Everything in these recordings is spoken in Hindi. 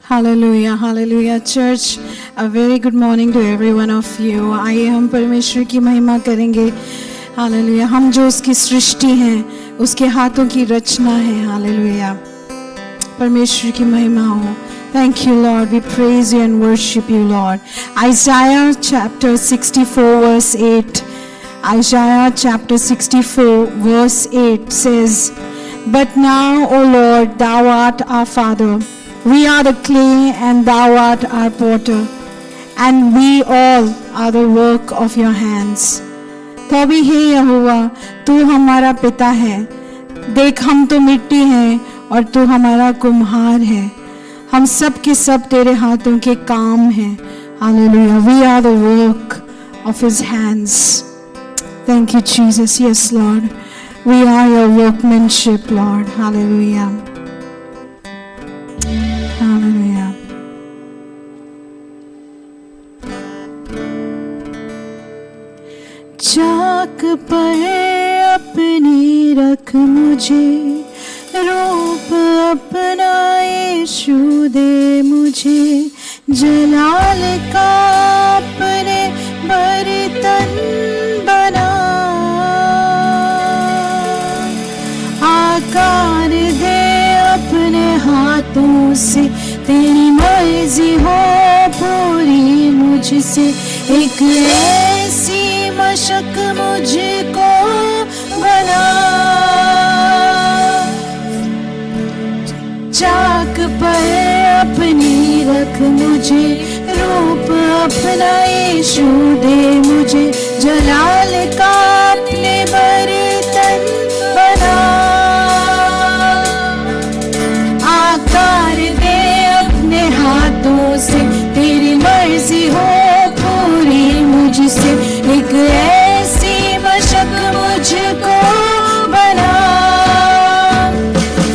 Hallelujah, hallelujah, church. A very good morning to every one of you. आइए हम परमेश्वर की महिमा करेंगे. Hallelujah. हम जो उसकी सृष्टि हैं, उसके हाथों की रचना है. Hallelujah. परमेश्वर की महिमा हो. Thank you, Lord. We praise you and worship you, Lord. Isaiah chapter 64 verse 8. Isaiah chapter 64 verse 8 says, "But now, O Lord, thou art our Father. We are the clay and thou art our potter, and we all are the work of your hands." तो अभी हे यहोवा, तू हमारा पिता है. देख हम तो मिट्टी हैं और तू हमारा कुम्हार है. हम सब के सब तेरे हाथों के काम हैं. Hallelujah. We are the work of his hands. Thank you, Jesus. Yes, Lord. We are your workmanship, Lord. Hallelujah. Hallelujah. चाक पर अपनी रख मुझे, रूप अपना यीशु दे मुझे. जलाल का अपने बर्तन बना, आकार दे अपने हाथों से. तेरी मर्जी हो पूरी मुझसे. एक ऐसी मशक मुझको बना, चाक पर अपनी रख मुझे, रूप अपना यीशु दे मुझे. जलाल का अपने बर्तन बना, आकार दे अपने हाथों से. तेरी मर्जी हो पूरी मुझसे. एक ऐसी मशक मुझको बना.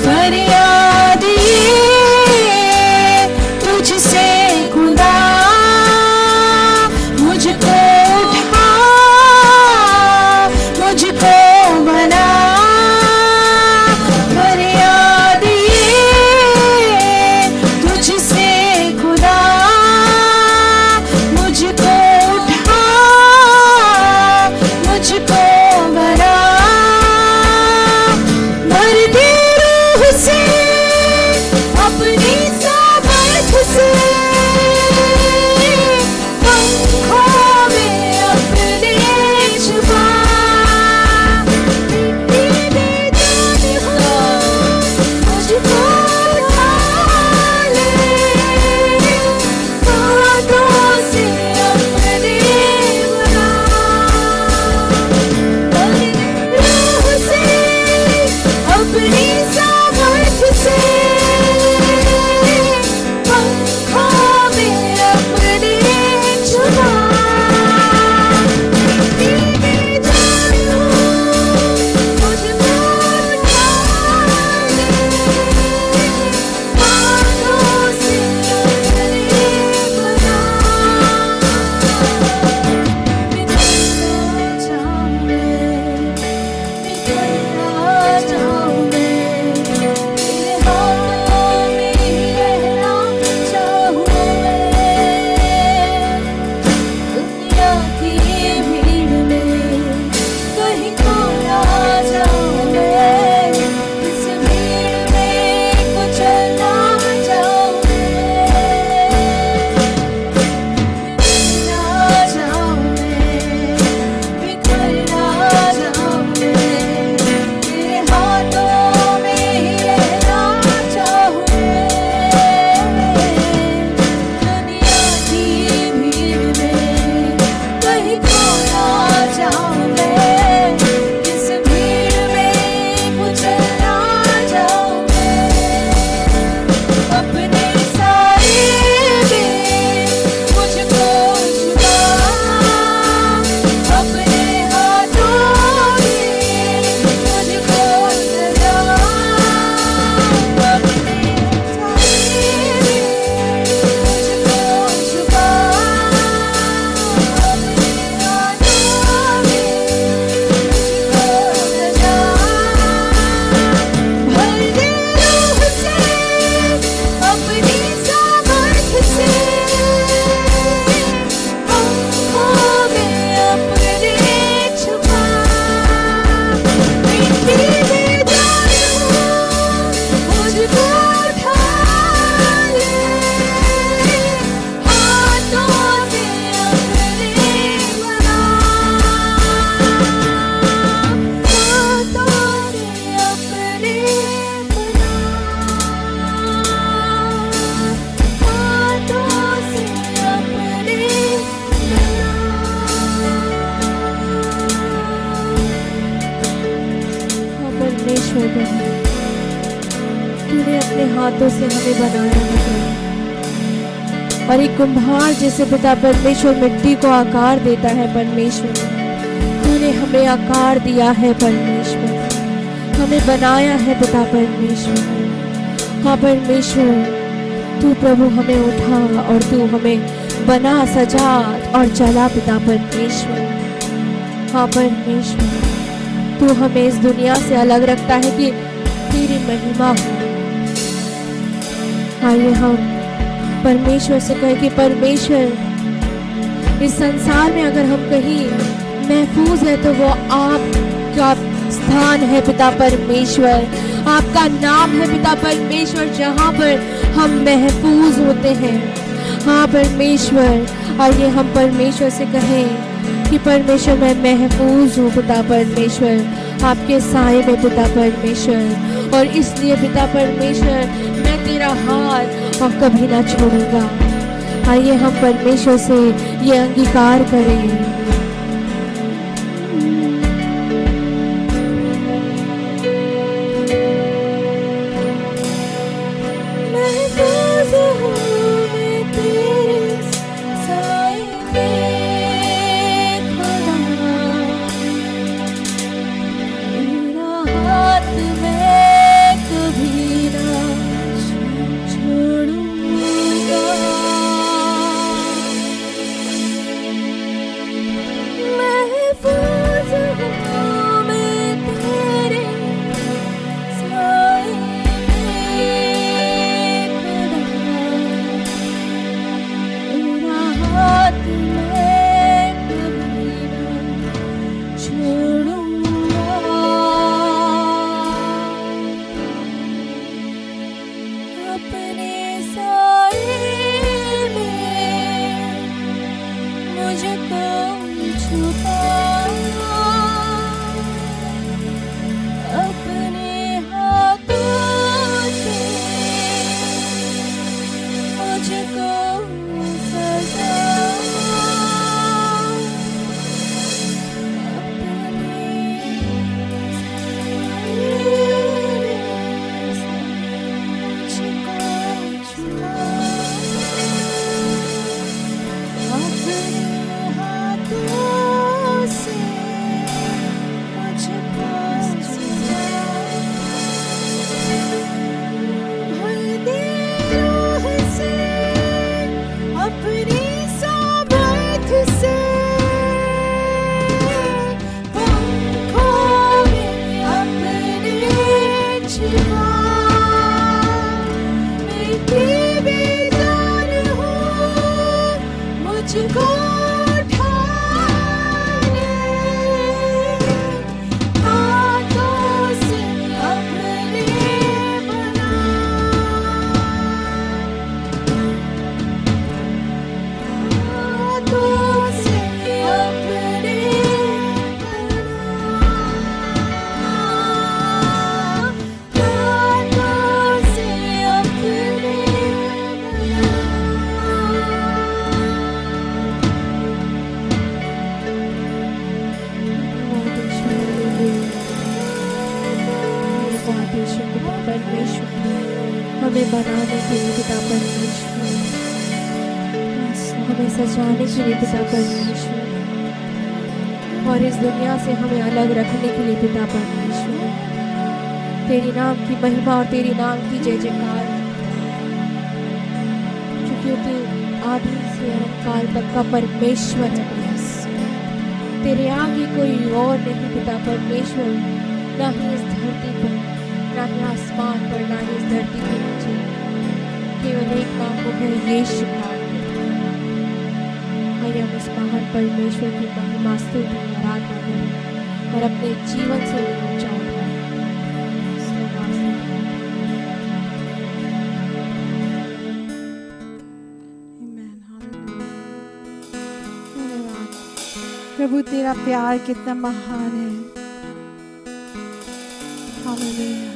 फरियाद ये तुझसे खुदा, मुझको उठा, मुझको हाथों से हमें बनाया है प्रभु। और एक कुम्हार जैसे पिता परमेश्वर मिट्टी को आकार देता है परमेश्वर, तूने हमें आकार दिया है परमेश्वर, हमें बनाया है पिता परमेश्वर। हाँ परमेश्वर, तू प्रभु हमें उठा और तू हमें बना, सजा और चला पिता परमेश्वर। हाँ परमेश्वर, तू हमें इस दुनिया से अलग रखता है कि तेरी महिमा हो। आइए हम परमेश्वर से कहें कि परमेश्वर, इस संसार में अगर हम कहीं महफूज है तो वो आपका स्थान है पिता परमेश्वर, आपका नाम है पिता परमेश्वर, जहाँ पर हम महफूज होते हैं। हाँ परमेश्वर, आइए हम परमेश्वर से कहें कि परमेश्वर मैं महफूज हूँ पिता परमेश्वर, आपके साए में पिता परमेश्वर, और इसलिए पिता परमेश्वर मैं तेरा हाथ और कभी ना छोड़ूंगा। आइए हम परमेश्वर से ये अंगीकार करें। हमें बनाने के लिए पिता परमेश्वर, हमें सजाने के लिए पिता परमेश्वर, और इस दुनिया से हमें अलग रखने के लिए पिता परमेश्वर। तेरी नाम की महिमा और तेरी नाम की जय जयकार, क्योंकि तू आदि से अनंतकाल तक का परमेश्वर है। तेरे आगे कोई और नहीं पिता परमेश्वर, ना ही इस धरती पर, ना ही आसमान पर, ना ही इस धरती के नीचे। केवल एक नाम वो है यीशु नाम। आइए हम उस महान परमेश्वर की महिमा स्तुति आराधना करें और अपने जीवन से ऊंचा उठाएं। प्रभु तेरा प्यार कितना महान है। हालेलुया,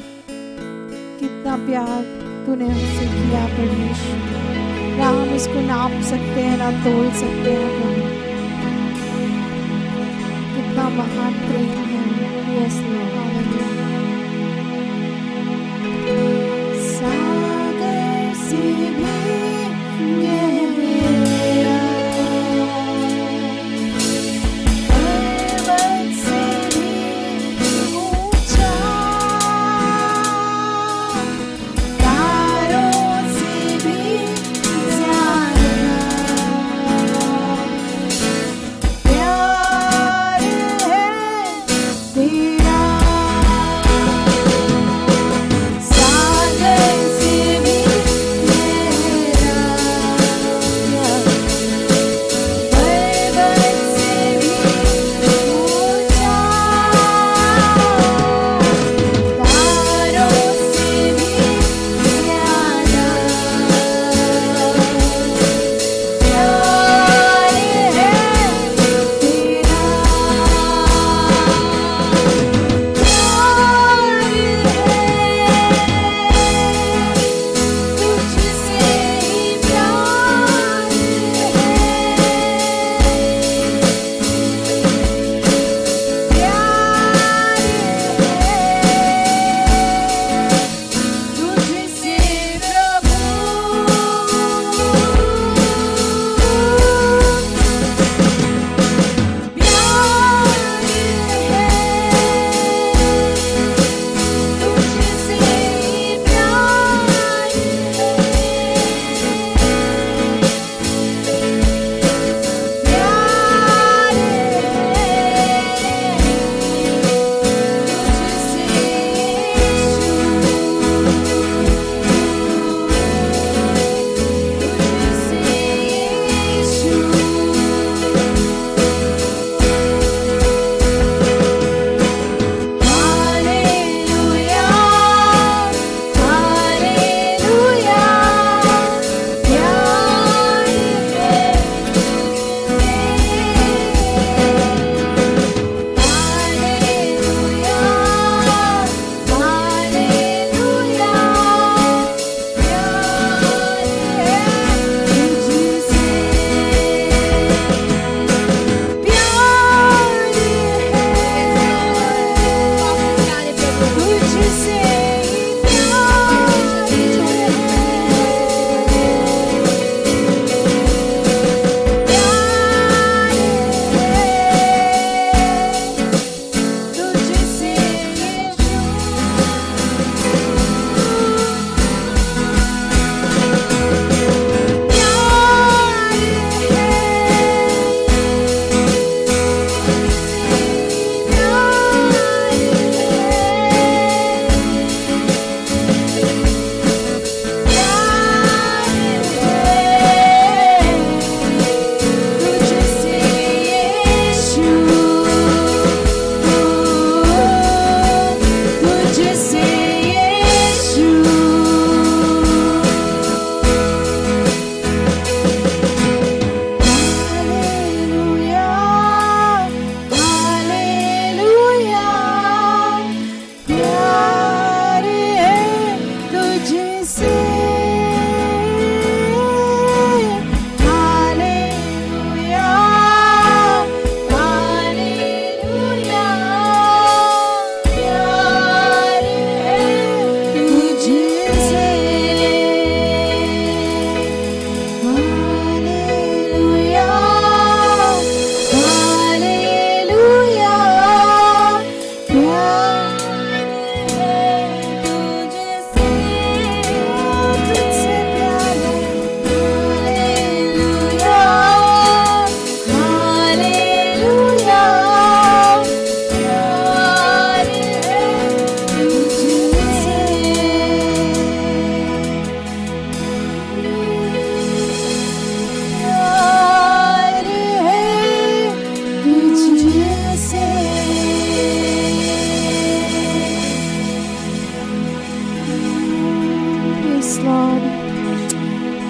कितना प्यार तूने हमसे किया परमेश्वर, ना हम उसको नाप सकते हैं ना तोल सकते हैं प्रभु। कितना महान प्रेम है। Yes Lord, hallelujah. Sagar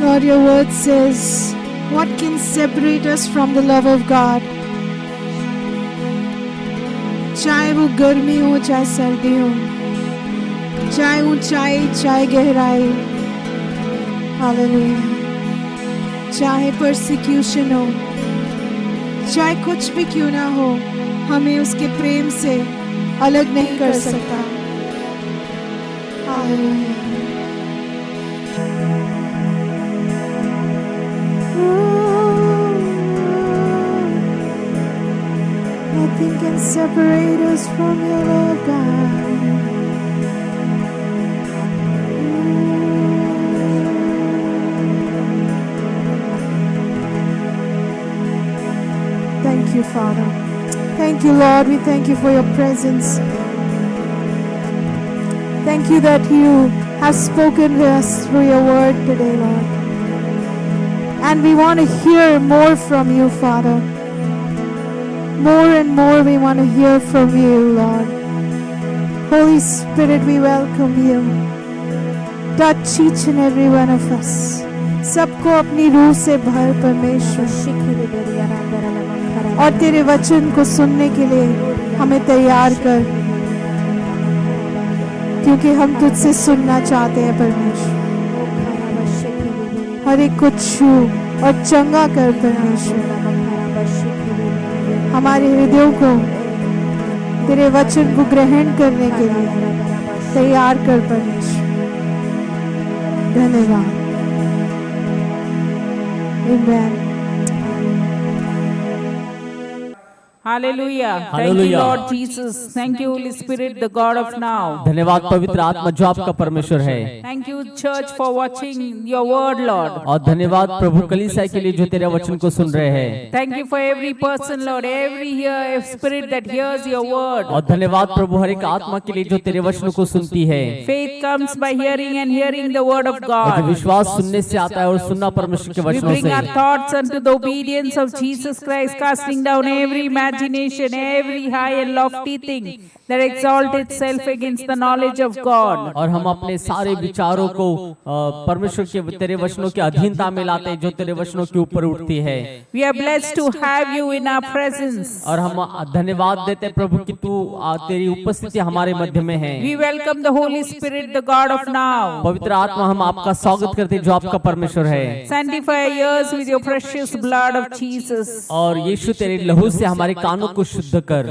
Lord, your word says, what can separate us from the love of God? चाहे वो गर्मी हो, चाहे सर्दी हो, चाहे ऊंचाई, चाहे गहराई, हालेलुया, चाहे परसिक्यूशन हो, चाहे कुछ भी क्यों ना हो, हमें उसके प्रेम से अलग नहीं कर सकता। Hallelujah. Nothing can separate us from your love, God. Thank you, Father. Thank you, Lord. We thank you for your presence. Thank you that you have spoken to us through your word today, Lord. And we want to hear more from you, Father. More and more we want to hear from you, Lord. Holy Spirit, we welcome you. Touch each and every one of us. सबको अपनी रूह से भर परमेश्वर, और तेरे वचन को सुनने के लिए हमें तैयार कर, क्योंकि हम तुझसे सुनना चाहते हैं परमेश्वर। हर एक को छू और चंगा कर परमेश्वर। हमारे हृदयों को तेरे वचन को ग्रहण करने के लिए तैयार कर परमेश्वर। धन्यवाद। आमीन। Hallelujah. Thank you, Lord Jesus. Thank you, Holy Spirit, the God of now. धन्यवाद पवित्र आत्मा जो आपका परमेश्वर है। Thank you, Church, for watching your word, Lord. और धन्यवाद प्रभु कलीसिया के लिए जो तेरे वचन को सुन रहे हैं। Thank you for every person, Lord, every spirit that hears your word. और धन्यवाद प्रभु हर एक आत्मा के लिए जो तेरे वचनों को सुनती है। Faith comes by hearing and hearing the word of और God. विश्वास सुनने से आता है और सुनना परमेश्वर के We वचनों bring our से। thoughts unto the obedience of Jesus Christ, casting down every imagination, every high and lofty thing that exalt itself against the knowledge of God. और हम अपने सारे विचारों को परमेश्वर के तेरे वचनों की अधीनता में लाते हैं जो तेरे वचनों के ऊपर उठती है। We are blessed to have you in our presence. और हम धन्यवाद देते हैं प्रभु कि तू तेरी उपस्थिति हमारे मध्य में है। We welcome the Holy Spirit, the God of now. पवित्र आत्मा हम आपका स्वागत करते हैं जो आपका परमेश्वर है। Sanctify our ears with your precious blood of Jesus. और यीशु तेरे लहू से हमारे कानों को शुद्ध कर।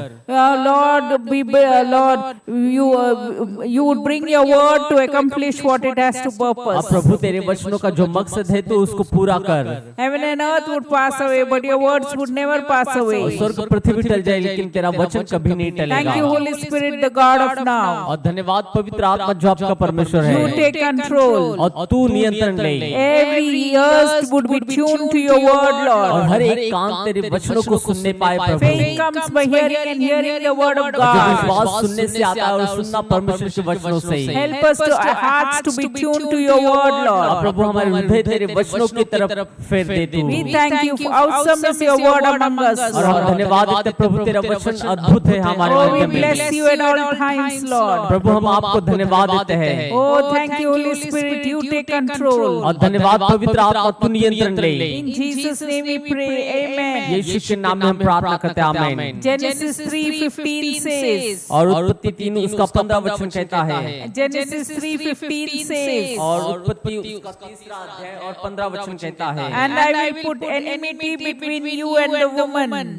Lord, you would bring your word to accomplish what it has to purpose. प्रभु तेरे वचनों का जो मकसद है तो उसको पूरा कर। Heaven and earth would pass away, but your words would never pass away. स्वर्ग पृथ्वी टल जाए लेकिन तेरा वचन कभी नहीं टलेगा। Thank you, Holy Spirit, the God of now. और धन्यवाद पवित्र आत्मा जो आपका परमेश्वर है। You take control. और तू नियंत्रण ले। Every ears would be tuned to your word, और Lord. हर एक कान तेरे वचनों को सुनने पाए प्रभु। Faith comes by hearing and hearing the word of जो God. विश्वास सुनने से आता है और सुनना परमेश्वर के वचनों से। Help us to our hearts to be tuned to your word, और Lord. प्रभु हमारे हृदय तेरे वचनों की तरफ फेर दे तू। We thank you for awesome is your word among us. और हम धन्यवाद देते प्रभु तेरा वचन अद्भुत है हमारे Oh, we मध्य में। bless you at all times, Lord. प्रभु हम आपको धन्यवाद देते हैं। Oh, thank you, Holy Spirit. You take control. और धन्यवाद पवित्र आत्मा तू नियंत्रण ले। In Jesus' name we pray. Amen. यीशु के नाम में हम प्रार्थना करते हैं आमीन। Genesis 3:15 says. और उत्पत्ति 3 उसका 15 वचन कहता है। Genesis 3:15 says. और उत्पत्ति उसका 3रा अध्याय और 15 वचन कहता है। And I will put enmity between you and the woman.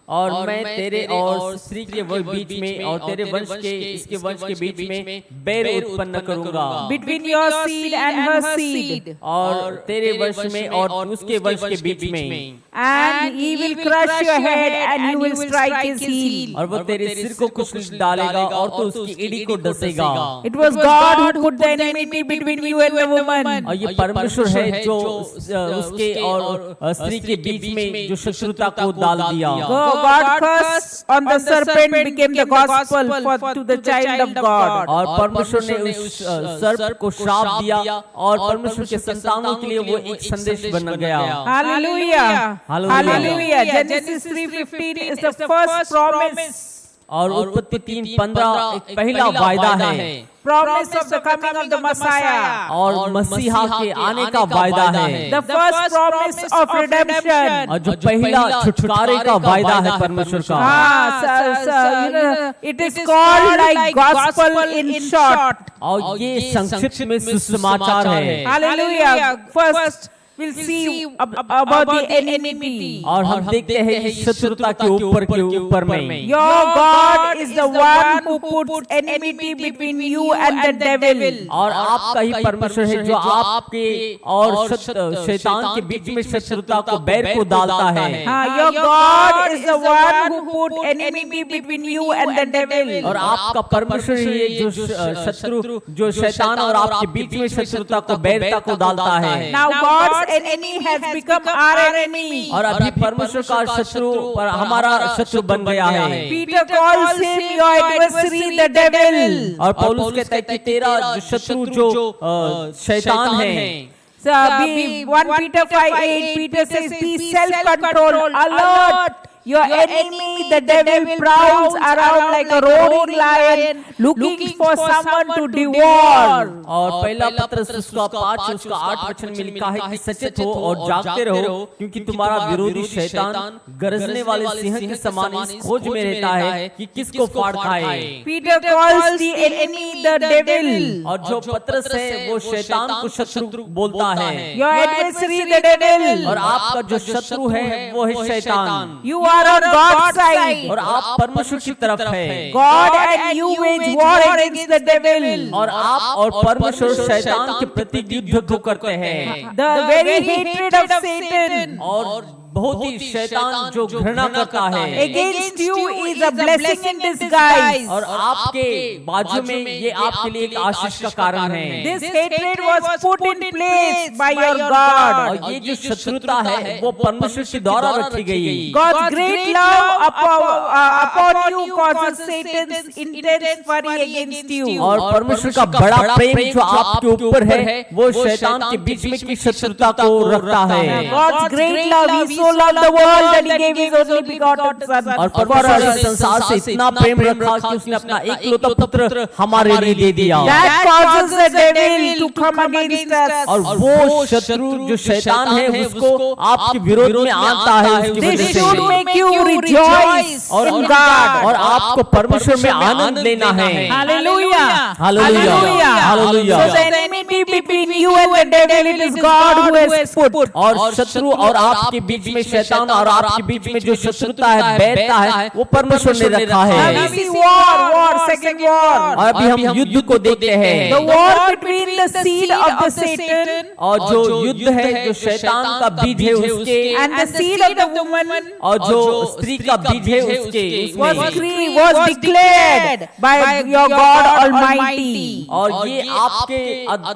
और मैं तेरे और स्त्री के बीच में और तेरे वंश के इसके वंश के बीच में बैर उत्पन्न करूंगा। Between your seed and her seed. और तेरे वंश में और उसके वंश के बीच में। And he will crush your head and you will strike his heel. और वो तेरे सिर को कुचल डालेगा और तो उसकी एड़ी को डसेगा। It was God who put the enmity between you and the woman. और ये परमेश्वर है जो उसके और स्त्री के बीच में जो शत्रुता को डाल दिया। God curse on the serpent became the gospel to the child of God. और परमेश्वर ने उस सर्प को श्राप दिया और परमेश्वर के संतानों के लिए वो एक संदेश बन गया। Hallelujah. Hallelujah. Genesis 3:15 is the first promise और उत्पत्ति 3:15 एक पहला वायदा है, promise of the coming of the Messiah, और मसीहा के आने का वायदा है, the first promise of redemption. और जो पहला छुटकारे का वायदा है परमेश्वर का। It is called like gospel in short. और ये संक्षिप्त में सुसमाचार है। Hallelujah. First we'll see about the enmity. और हम देखते हैं कि शत्रुता के ऊपर में Your God is the one who puts enmity between you and the devil. और आपका ही परमेश्वर है जो आपके और शैतान के बीच में शत्रुता को बैर को डालता है। Your God is the one who put enmity between you and the devil. और आपका परमेश्वर ही है जो शत्रु जो शैतान और आपके बीच में शत्रुता को बैरता को डालता है। Now God's enemy has become our enemy. और अभी परमेश्वर का शत्रु पर हमारा शत्रु बन गया है। Peter calls him your adversary, the devil. और पौलुस कहता है कि तेरा शत्रु जो शैतान है। So, 1 Peter 5:8, Peter says, be self-controlled, alert. Your enemy, the devil, prowls around like a roaring lion, looking for someone to devour. और पहला पत्रस उसका 5 उसका 8 वचन में लिखा है कि सचेत हो और जागते रहो, क्योंकि तुम्हारा विरोधी शैतान गरजने वाले सिंह के समान इस खोज में रहता है कि किसको फाड़ खाए। Peter calls the enemy the devil. और जो पत्रस है वो शैतान को शत्रु बोलता है। Your adversary, the devil. और आपका जो शत्रु है वो है शैतान। You are on God's side. और आप परमेश्वर की तरफ है। God and you wage war against the devil. और आप और परमेश्वर शैतान के प्रति युद्ध करते हैं। The very hatred of Satan. और बहुत ही शैतान जो घृणा करता है against you is a blessing in disguise. और आपके बाजू में ये आपके लिए एक आशीष का कारण है। This hatred was put in place by your God. और ये जो शत्रुता है वो परमेश्वर के द्वारा रखी गई। God's great love upon you causes Satan's intense fury against you. और परमेश्वर का बड़ा प्रेम जो आपके ऊपर है वो शैतान के बीच में की शत्रुता को रखता है। God's great love, He so loved the world that He gave His only begotten Son. और परमेश्वर ने संसार से इतना प्रेम रखा कि उसने अपना एकलौता पुत्र हमारे लिए दे दिया। That causes the devil to come against us. और वो शत्रु जो शैतान है उसको आपके विरोध में आता है उसकी वजह This से। should make you rejoice in God. और आपको परमेश्वर में आनंद लेना है। Hallelujah. Hallelujah. Hallelujah. So the enmity between you and the devil, it is God who has put. और शत्रु और आपके बीच में शैतान और आपके बीच में जो शत्रुता है बैरता है वो परमेश्वर ने रखा है। Now we see war, second war. और अभी हम युद्ध को देखते हैं। The war between the seed of the Satan और जो युद्ध है जो शैतान का बीज है उसके and the seed of the woman और जो स्त्री का बीज है उसके was declared by your God Almighty. और ये आपके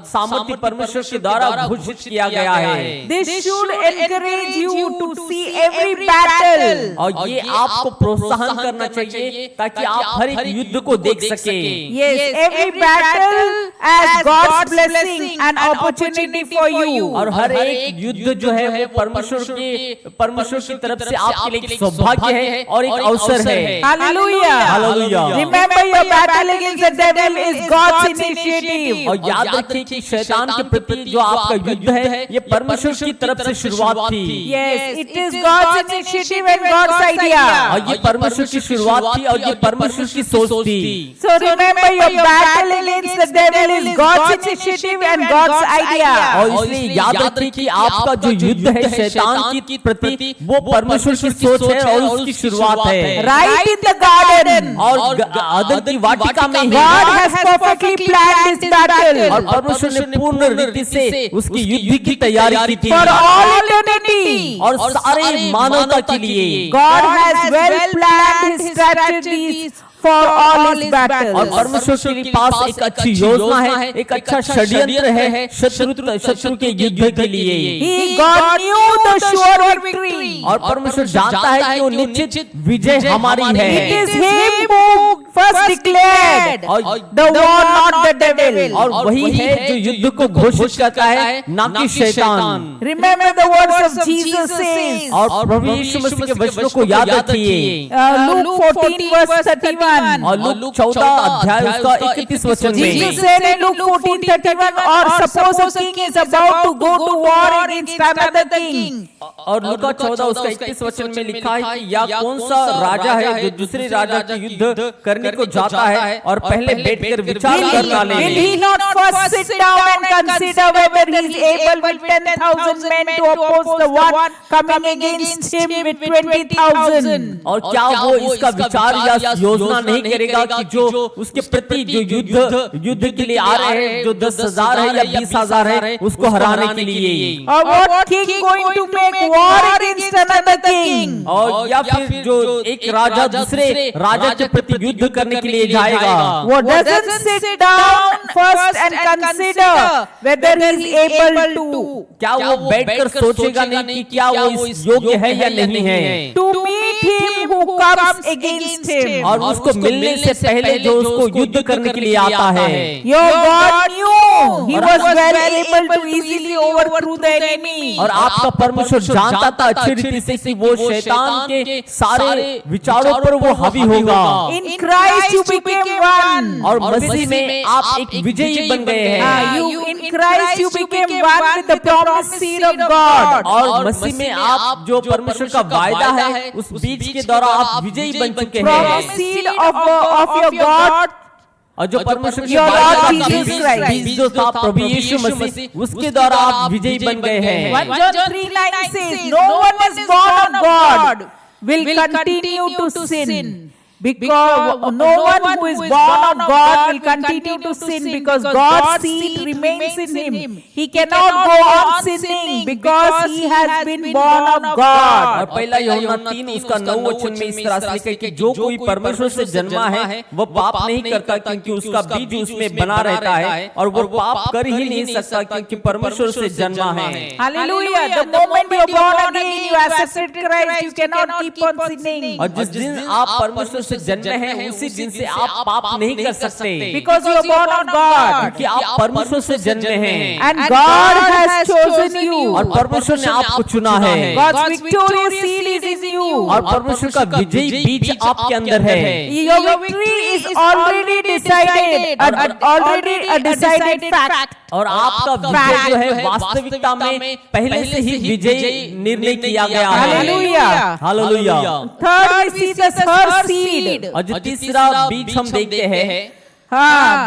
सामर्थ्य परमेश्वर के द्वारा घोषित किया गया है। This should encourage you to see every battle. और ये आपको प्रोत्साहन करना चाहिए ताकि आप हर एक युद्ध को देख सके। Yes, every battle as God's blessing and opportunity for you. और हर एक युद्ध जो है वो परमेश्वर की तरफ से आपके लिए एक सौभाग्य है और एक अवसर है। Hallelujah. Hallelujah. Remember your battle against the devil is God's initiative. और याद रखिए कि शैतान के प्रति जो आपका युद्ध है ये परमेश्वर की तरफ से शुरुआत थी। Yes, it is God's initiative and God's idea. और ये परमेश्वर की शुरुआत थी और ये परमेश्वर की सोच थी। So remember your battle against the devil is God's initiative and God's idea. और इसलिए याद रखिए कि आपका जो युद्ध है शैतान की प्रति वो परमेश्वर की सोच है और उसकी शुरुआत है। Right in the garden. और अदन की वाटिका में God has perfectly planned this battle. और परमेश्वर ने पूर्ण रीति से उसकी युद्ध की तैयारी की थी For all eternity. और सारे मानवता के लिए। God has well planned His strategies for all His battles. और परमेश्वर के पास एक अच्छी योजना है, एक अच्छा षड्यंत्र है शत्रु के युद्ध के लिए। God knew the sure victory. और परमेश्वर जानता है कि वो निश्चित विजय हमारी है। It is Him who first declared the war, not the devil. और वही है जो युद्ध को घोषित करता है, ना कि शैतान। Remember the words of Jesus says, और प्रभु यीशु मसीह के वचनों को याद रखिए। Luke 14 verse 31. और लूक 14 अध्याय उसका 31 वचन में Jesus said in Luke 14:31, or suppose a king is about to go to war against another king. और लूका 14 उसका 31 वचन में लिखा है कि या कौन सा राजा है जो दूसरे राजा के युद्ध करने को जाता है और पहले बैठकर विचार कर डाले। Will he not first sit down and consider whether he is able with 10,000 men to oppose the one coming against him with 20,000? और क्या वो इसका विचार या योजना नहीं करेगा कि जो उसके प्रति जो युद्ध के लिए आ रहे हैं, जो 10,000 है या 20,000 है, उसको हराने के लिए। Or what king going to make war against another king? और या फिर जो एक राजा दूसरे राजा के प्रति युद्ध करने के लिए जाएगा, वो doesn't sit down first and consider whether he is able to. क्या वो बैठकर सोचेगा नहीं कि क्या वो इस योग्य है या नहीं है, To meet him who comes against him. और उसको मिलने से पहले जो उसको युद्ध करने के लिए आता है। Your God knew he was well able to easily overthrow the enemy. और आपका परमेश्वर जानता था अच्छी रीति से कि वो शैतान के सारे विचारों पर वो हावी होगा। In Christ you became one. और मसीह में आप एक विजयी बन गए हैं। In Christ you became one with the promised seed of God. और मसीह में आप जो परमेश्वर का वायदा है उस बीज के द्वारा आप विजयी बन चुके Promised हैं। seed of your God. और जो परमेश्वर की Your वायदा Lord का Jesus Christ. बीज जो था प्रभु यीशु मसीह, उसके द्वारा आप विजयी बन गए हैं। 1 John 3:9 says, no one is born of God will continue to sin. Because no one who is born of God will continue to sin because God's seed remains in him. He cannot go on sinning because he has been born of और God. पहला यूहन्ना 3 उसका 9 वचन में इस तरह से लिखा है कि जो कोई परमेश्वर से जन्मा है वो पाप नहीं करता क्योंकि उसका बीज उसमें बना रहता है और वो पाप कर ही नहीं सकता क्योंकि परमेश्वर से जन्मा है। Hallelujah. The moment you are born again, you accepted Christ, you cannot keep on sinning. और जिस दिन आप परमेश्वर से जन्मे हैं उसी दिन से आप पाप नहीं कर सकते Because you are born of God. क्योंकि आप परमेश्वर से जन्मे हैं And God has chosen you. और परमेश्वर ने आपको चुना है। God's victorious seed is in you. और परमेश्वर का विजयी बीज आपके अंदर है। Your victory is already decided, already a decided fact. और आपका विजय जो है वास्तविकता में पहले से ही विजयी निर्णय किया गया है। Hallelujah. Hallelujah. Third, we see the first seed. और जो तीसरा बीज हम देखते हैं,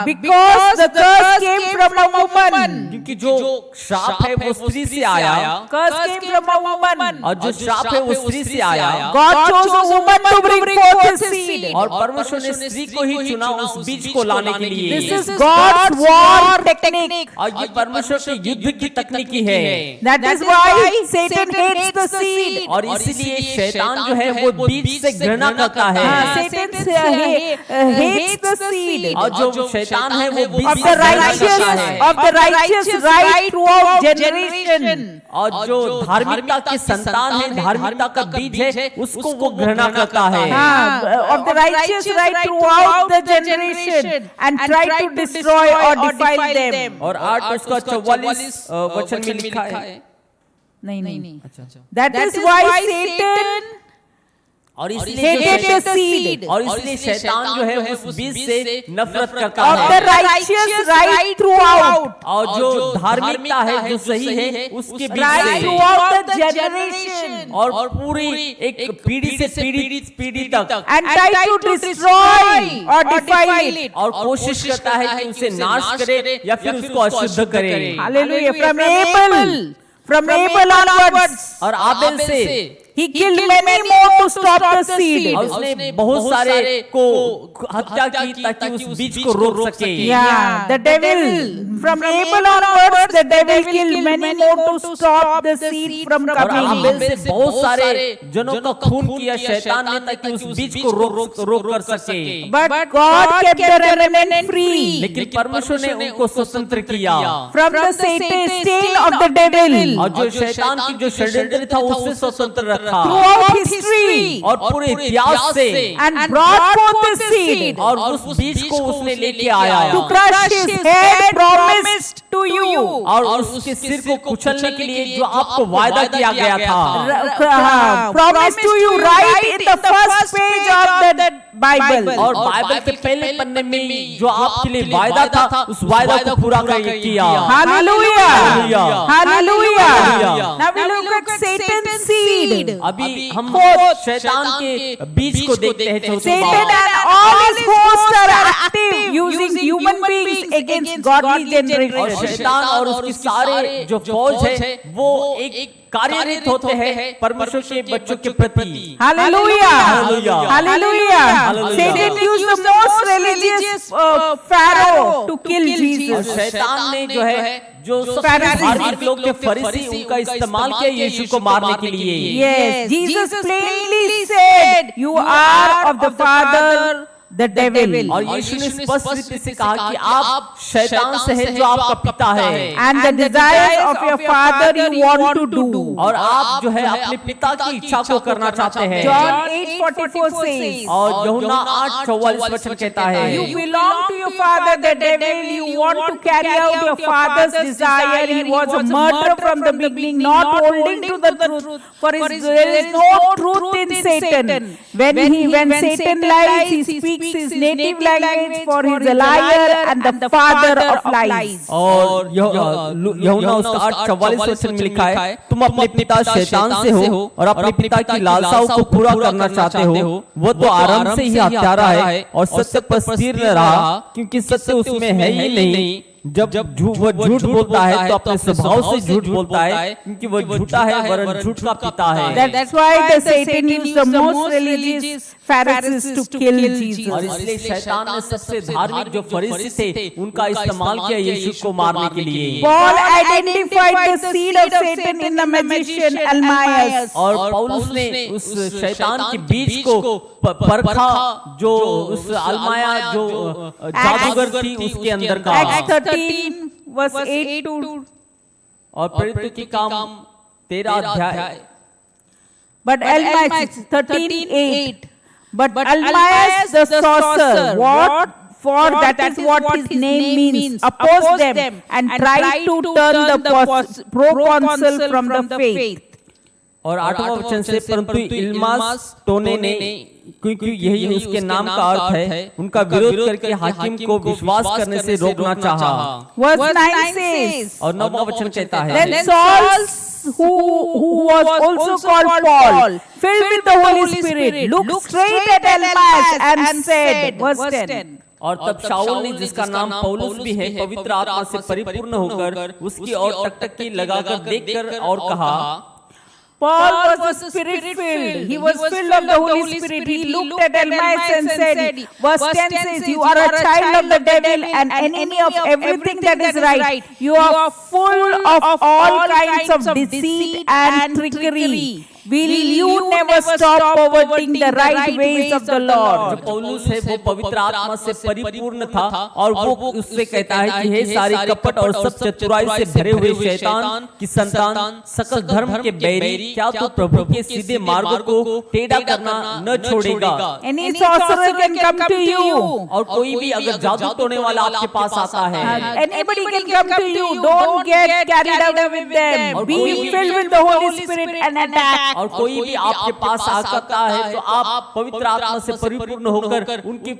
Because the curse came from a woman. क्योंकि जो श्राप है वो स्त्री से आया। Curse came from a woman. और जो श्राप है वो स्त्री से आया। God chose a woman to bring forth his seed. और परमेश्वर ने स्त्री को ही चुना उस बीज को लाने के लिए। This is God's war technique. और ये परमेश्वर के युद्ध की तकनीकी है। That is why Satan hates the seed. और इसीलिए शैतान जो है वो बीज से घृणा करता है। Satan hates the seed. और जो शैतान है वो बीज of से the घृणा करता है। righteous right throughout generation. और जो धार्मिकता के संतान है, धार्मिकता का बीज है, उसको वो घृणा करता है। Of the righteous right throughout the generation and try to destroy or defile them. और 8 उसका 44 वचन में लिखा है। नहीं। That is why Satan और इसलिए शैतान जो है उस बीज से नफरत करता of the है। righteous right throughout. और जो धार्मिकता है जो सही है उसके बीच Right से throughout the generation. और पूरी एक पीढ़ी से पीढ़ी तक And try to destroy or defile it. और कोशिश करता है कि उसे नाश करे या फिर उसको अशुद्ध करे। Hallelujah. From Abel onwards. और आबेल से He killed many more to stop the seed. और उसने बहुत सारे को हत्या की ताकि उस बीज को रोक सके। Yeah, the devil. From Abel onwards, the devil killed many more to stop the seed from और आबेल coming. से बहुत सारे जनों का खून किया शैतान ने ताकि उस बीज को रोक कर सके। But God kept the remnant free लेकिन परमेश्वर ने उनको स्वतंत्र किया from the Satan stain of the devil. और जो शैतान की जो षड्यंत्र था उससे स्वतंत्र रखा। रखा throughout history और पूरे इतिहास से and brought forth the seed और उस बीज को उसने लेके आया to crush his head promised to you. और उसके सिर को कुचलने के लिए जो आपको वायदा किया गया था Promised to you right in the first page of the Bible. और बाइबल के पहले पन्ने में जो आपके लिए वायदा था उस वायदा को पूरा किया। Hallelujah. Hallelujah. Hallelujah. Hallelujah. Now we look at Satan's seed. अभी हम शैतान के बीज को देखते हैं चौथे Satan भाग। and all his hosts are active using human beings against godly और generation. शैतान और उसकी सारे जो फौज है वो एक कार्यरत होते हैं परमेश्वर के बच्चों के प्रति। Hallelujah. Hallelujah. Hallelujah. Hallelujah. Satan used the most religious Pharaoh to kill और Jesus. शैतान ने जो है जो सबसे धार्मिक लोग थे फरीसी उनका इस्तेमाल किया यीशु को मारने के लिए। Yes, Jesus plainly said, "You are of the father, the devil." और यीशु ने स्पष्ट रीति से कहा कि आप शैतान से हैं जो आपका पिता है And the desires of your father you want to do. और आप जो है अपने पिता की इच्छा को करना चाहते हैं। John 8:44 says, और यूहन्ना 8:44 वचन कहता है "You belong to your father, the devil. You want to carry out your father's desire. He was a murderer from the beginning, not holding to the truth. For there is no truth in Satan. When Satan lies, he speaks his native language, for he is a liar and the father of lies." और यूहन्ना उसका 8:44 वचन में लिखा है तुम अपने पिता शैतान से हो और अपने पिता की लालसाओं को पूरा करना चाहते हो। वो तो आरंभ से ही हत्यारा है और सत्य पर स्थिर न रहा क्योंकि सत्य उसमें है ही नहीं। जब वो झूठ बोलता है तो अपने स्वभाव से झूठ बोलता है क्योंकि वो झूठा है वरन झूठ का पिता है। That's why the Satan used the most religious Pharisees to kill Jesus. और इसलिए शैतान ने सबसे धार्मिक जो फरीसी थे उनका इस्तेमाल किया यीशु को मारने के लिए। Paul identified the seed of Satan in the magician Almaeus. और पौलुस ने उस शैतान के बीज को परखा जो उस अलमाया जो जादूगर थी उसके अंदर का। Acts 13 verse 8 to और प्रेरितों के काम 13 अध्याय। But Almaeus 13:8. But Almaeus the sorcerer, what? For that is what his name means, opposed them and tried to turn the proconsul from the faith. और 8वां वचन से परंतु इल्मास टोने ने क्योंकि यही उसके नाम का अर्थ है उनका विरोध करके हाकिम को विश्वास करने से रोकना चाहा। Verse 9 says, और 9वां वचन कहता है Then Saul, who was also called Paul, filled with the Holy Spirit, looked straight at Almaeus and said, verse 10, और तब शाऊल ने जिसका नाम पौलुस भी है पवित्र आत्मा से परिपूर्ण होकर उसकी ओर टकटकी लगाकर देखकर और कहा। Paul was spirit filled. He was filled of the Holy Spirit. He looked at Almaeus and said, verse 10 says, "You are a child of the devil and enemy of everything that is right. You are full of all kinds of deceit and trickery. Will you never stop perverting the right ways of the Lord?" जो पौलुस है वो पवित्र आत्मा से परिपूर्ण था और वो उससे कहता है कि हे सारी कपट और सब चतुराई से भरे हुए शैतान की संतान सकल धर्म के बैरी क्या तू प्रभु के सीधे मार्गों को टेढ़ा करना न छोड़ेगा। Any sorcerer can come to you. और कोई भी अगर जादू टोने वाला आपके पास आता है Anybody can come to you. Don't get carried away with them. Be filled with the Holy Spirit and attack. और कोई भी आपके पास आ सकता है तो आप पवित्र आत्मा से परिपूर्ण होकर उनके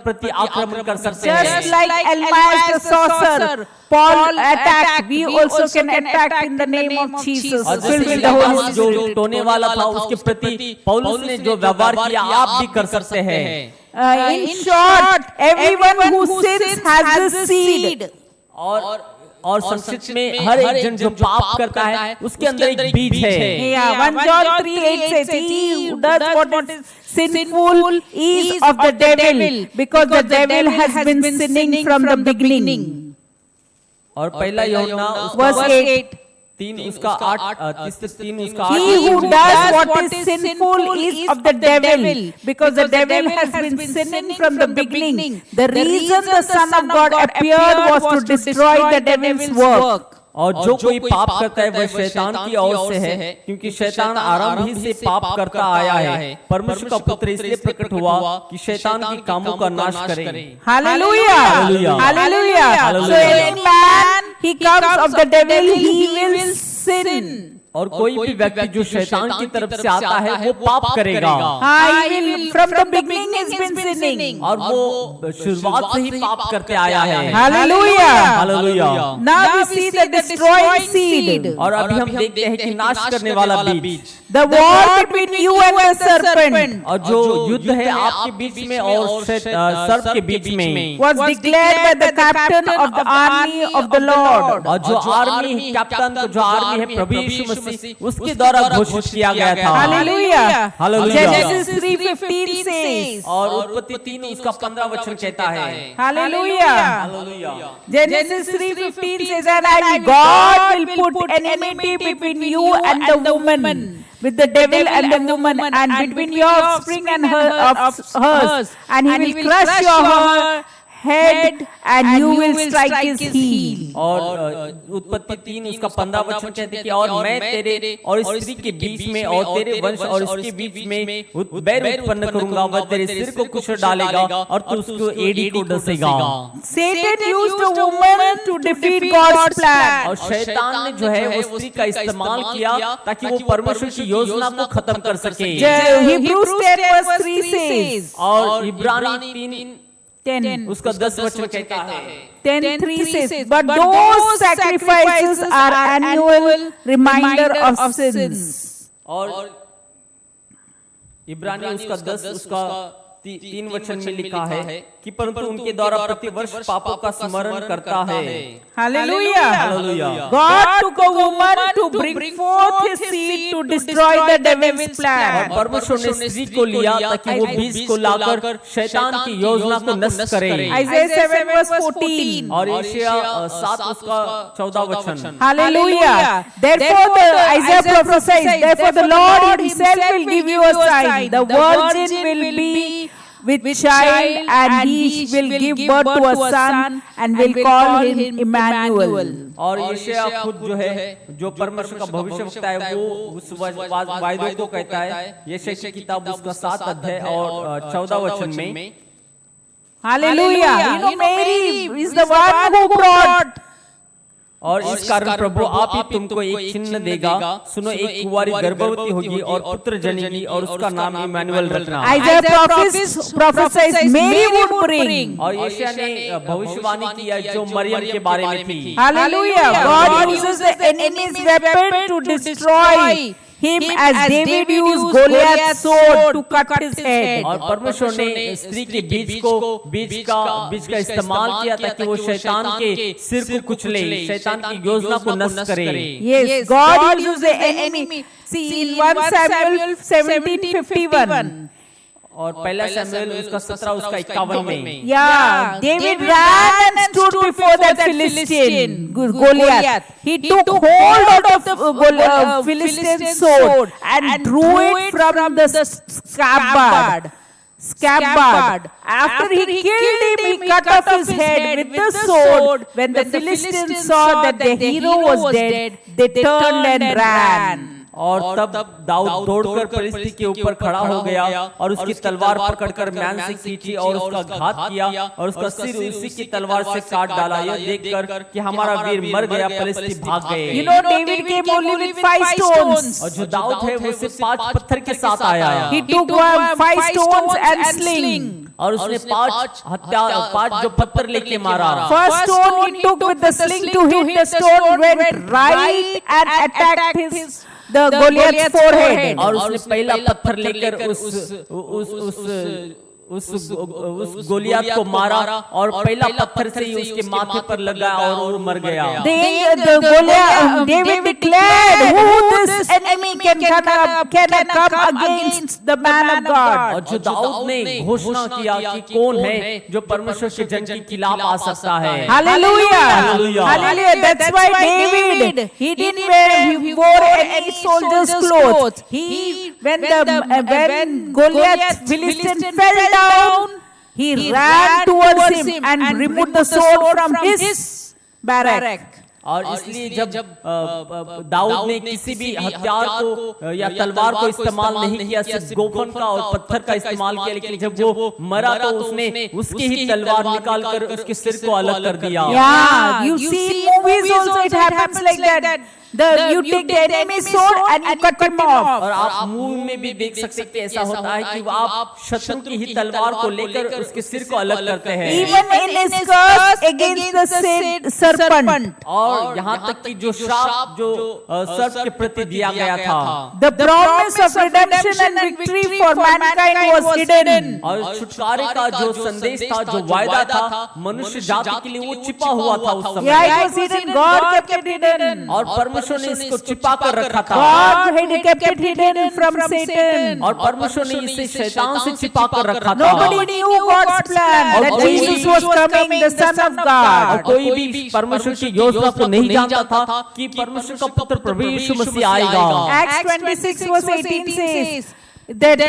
प्रति आक्रमण कर सकते हैं। Just like Almaeus the sorcerer, Paul attacked. We also can attack in the name of Jesus. और Filled with the Holy जो Spirit. टोने वाला था उसके प्रति पौलुस ने जो व्यवहार किया आप भी कर सकते हैं। In short, everyone who sins has the seed. और संक्षिप्त में हर एक जन जो पाप करता है उसके अंदर एक बीज है। Yeah, 1 John 3:8 says, "He who does what is sinful is of the devil, because the devil has been sinning from the beginning." और पहला यूहन्ना Verse 8. 3 उसका 8 He who does what is sinful is of the devil, because the devil has been sinning from the beginning. The reason the Son of God appeared was to destroy the devil's work. और जो कोई पाप करता है वह शैतान की ओर से है, क्योंकि शैतान आरंभ ही से पाप करता आया है। परमेश्वर का पुत्र इसलिए प्रकट हुआ कि शैतान के कामों का नाश करे। Hallelujah. Hallelujah. Hallelujah. Hallelujah. So any man, he comes of the devil, he will sin. और कोई भी व्यक्ति जो शैतान की तरफ से आता है वो पाप करेगा। He will, from the beginning, has been sinning. और वो शुरुआत से ही पाप करते आया है। Hallelujah. Hallelujah. Now we see the destroying seed. और अभी हम देखते हैं कि नाश करने वाला बीज, The war between you and the serpent और जो युद्ध है आपके बीच में और सर्प के बीच में, was declared by the captain of the army of the Lord. और जो आर्मी कैप्टन जो आर्मी है प्रभु यीशु मसीह उसके द्वारा घोषित किया गया था। Hallelujah. Hallelujah. Genesis 3:15 says. और उत्पत्ति 3 उसका 15 वचन कहता है। Hallelujah. Hallelujah. Genesis 3:15 says, and God will put enmity between you and the woman, with the devil and the woman, and between your offspring and hers, and he will crush your head and you will strike his heel. और उत्पत्ति 3 उसका 15 वचन कहते हैं कि और मैं तेरे और स्त्री के बीच में और तेरे वंश और इसके बीच में बैर उत्पन्न करूंगा, वह तेरे सिर को कुचल डालेगा और तू उसको एड़ी को डसेगा। Satan used a woman to defeat God's plan. और शैतान ने जो है वो स्त्री का इस्तेमाल किया ताकि वो परमेश्वर की योजना को खत्म कर सके। Hebrews 10:3 says. और इब्रानी 3 उसका 10 वचन कहता है। 10:3 says, but those sacrifices are annual reminder of sins. और इब्रानी उसका 10 उसका 3 वचन में लिखा है कि परंतु उनके द्वारा प्रतिवर्ष पापों का स्मरण करता है। Hallelujah. Hallelujah. God took a woman to bring forth his seed to destroy the devil's और plan. परमेश्वर ने स्त्री को लिया ताकि वो बीज को लाकर शैतान की योजना को नष्ट करे। Isaiah 7:14. और यशायाह 7 उसका 14 वचन। Hallelujah. Therefore Isaiah prophesies, therefore the Lord himself will give you a sign. The virgin will be with child and he will give birth to a son and will call him Emmanuel. और यशायाह खुद जो है जो परमेश्वर का भविष्यवक्ता है वो उस वायदों को कहता है। यशायाह की किताब उसका 7 अध्याय और 14 वचन में। Hallelujah. You know Mary is the one who brought. और इस कारण प्रभु आप ही तुमको एक चिन्ह देगा, सुनो एक कुंवारी गर्भवती होगी और पुत्र जनेगी और उसका नाम इम्मानुएल रखना। Isaiah prophesies Mary would bring. और यशायाह ने भविष्यवाणी किया जो मरियम के बारे में थी। Hallelujah. God uses the enemy's weapon to destroy him as David used Goliath's sword to cut his head. और परमेश्वर ने स्त्री के बीज का इस्तेमाल किया ताकि वो शैतान के सिर को कुचले, शैतान की योजना को नष्ट करे। Yes, God uses the enemy. See in 1 Samuel 17:51. और पहला शमूएल उसका 17 उसका 51 में। Yeah, David ran and stood before that Philistine Goliath. He took hold of the Philistine sword and drew it from the scabbard. After he killed him, he cut off his head with the sword. When the Philistines saw that their hero was dead, they turned and ran. और तब दाऊद दौड़कर फिलिस्ती के ऊपर खड़ा हो गया और उसकी तलवार पकड़कर म्यान से खींची और उसका घात किया और उसका सिर उसी की तलवार से काट डाला। यह देखकर कि हमारा वीर मर गया, फिलिस्ती भाग गए। You know David came only with 5 stones. और जो दाऊद है वो सिर्फ 5 पत्थर के साथ आया। He took 5 stones and sling. और उसने 5 जो पत्थर लेके मारा। First stone he took with the sling to hit the stone went right and attacked the Goliath's forehead. और उसने पहला पत्थर लेकर उस गोलियत को मारा और पहला पत्थर से ही उसके माथे पर लगा और वो मर गया। David declared, who this enemy can come against the man of God. और जो दाऊद ने घोषणा किया कि कौन है जो परमेश्वर के जन के खिलाफ आ सकता है। Hallelujah. Hallelujah. That's why David, he wore any soldier's clothes. When Goliath Philistine fell down, he ran towards him and removed the sword from his barrack. और इसलिए जब दाऊद ने किसी भी हथियार को या तलवार को इस्तेमाल नहीं किया, सिर्फ गोफन का और पत्थर का इस्तेमाल किया, लेकिन जब वो मरा तो उसने उसकी ही तलवार निकालकर उसके सिर को अलग कर दिया। Yeah, you see in movies also it happens like that. You take the enemy's sword and you cut him off. और आप मूवी में भी देख सकते हैं, ऐसा होता है कि आप शत्रु की ही तलवार को लेकर उसके सिर को अलग करते हैं। Even in his curse against the serpent. और यहाँ तक कि जो श्राप जो सर्प के प्रति दिया गया था, The promise of redemption and victory for mankind was hidden. और छुटकारे का जो संदेश था, जो वायदा था मनुष्य जाति के लिए, वो छिपा हुआ था उस समय। Yeah, it was hidden. God kept it hidden. और परमेश्वर ने इसको छिपा कर रखा था। God had kept it hidden from Satan. और परमेश्वर ने इसे शैतान से छिपा कर रखा था। Nobody knew God's plan that Jesus was coming, the Son of God. और कोई भी परमेश्वर की योजना को नहीं जानता था कि परमेश्वर का पुत्र प्रभु यीशु मसीह आएगा। Acts 26 verse 18 says that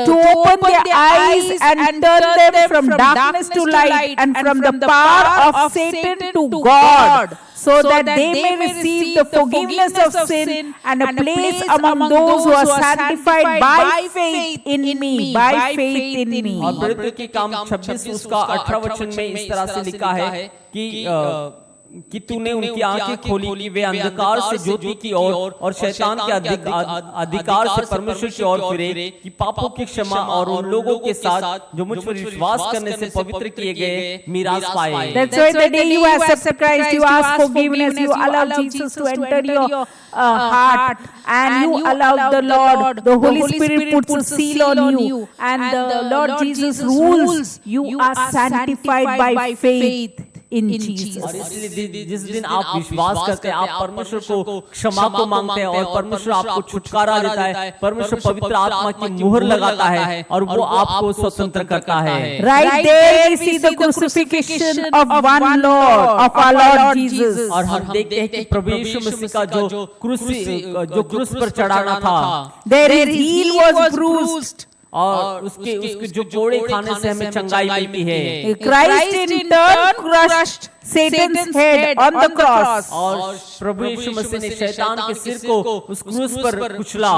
to open their eyes and turn them from darkness to light and from the power of Satan to God, so that they may receive the forgiveness of sin and a place among those who are sanctified by faith in me, by faith in me. और प्रेरितों के काम 26 उसका 18 वचन में इस तरह से लिखा है कि तूने उनकी आंखें खोली कि वे अंधकार से ज्योति की ओर और शैतान के अधिकार से परमेश्वर की ओर फिरे, कि पापों की क्षमा और उन लोगों के साथ जो मुझ पर विश्वास करने से पवित्र किए गए मीरास पाए। That's why the day you accept Christ, you ask forgiveness, you allow Jesus to enter your heart, and you allow the Lord, the Holy Spirit puts a seal on you, and the Lord Jesus rules. You are sanctified by faith in Jesus. और इसलिए जिस दिन आप विश्वास करते हैं, आप परमेश्वर को क्षमा को मांगते हैं और परमेश्वर आपको छुटकारा देता है, परमेश्वर पवित्र आत्मा की मुहर लगाता है और वो आपको स्वतंत्र करता है। Right there we see the crucifixion of one Lord, of our Lord Jesus. और हम देखते हैं कि प्रभु यीशु मसीह का जो क्रूस पर चढ़ाना था, There his heel was bruised. और उसके जो जोड़े खाने से हमें चंगाई मिलती है। Christ in turn crushed Satan's head on the cross. और प्रभु यीशु मसीह ने शैतान के सिर को उस क्रूस पर कुचला।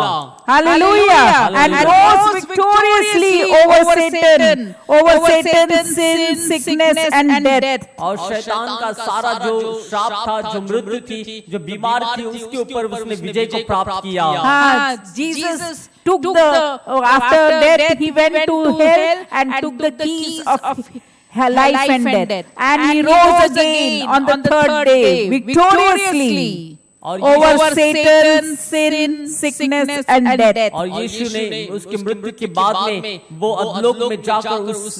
Hallelujah! And rose victoriously over Satan, over Satan's sin, sickness and death. और शैतान का सारा जो श्राप था, जो मृत्यु थी, जो बीमार थी, उसके ऊपर उसने विजय को प्राप्त किया। Jesus took after death he went to hell and took the keys of life and death, and he rose again on the third day victoriously over Satan, sin, sickness and death. और यीशु ने उसकी मृत्यु के बाद में वो अधोलोक में जाकर उस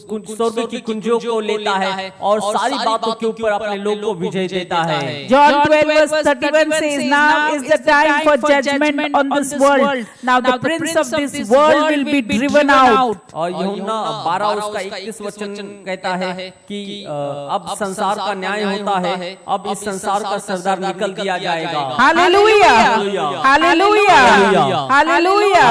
स्वर्ग की कुंजियों को लेता है और सारी बातों के ऊपर अपने लोग को विजय देता है। John 12 verse 31 says, now is the time for judgment on this world. Now the prince of this world will be driven out. और यूहन्ना 12 उसका 21 वचन कहता है कि अब संसार का न्याय होता है, अब इस संसार का सरदार निकल दिया जाएगा। Hallelujah! Hallelujah! Hallelujah!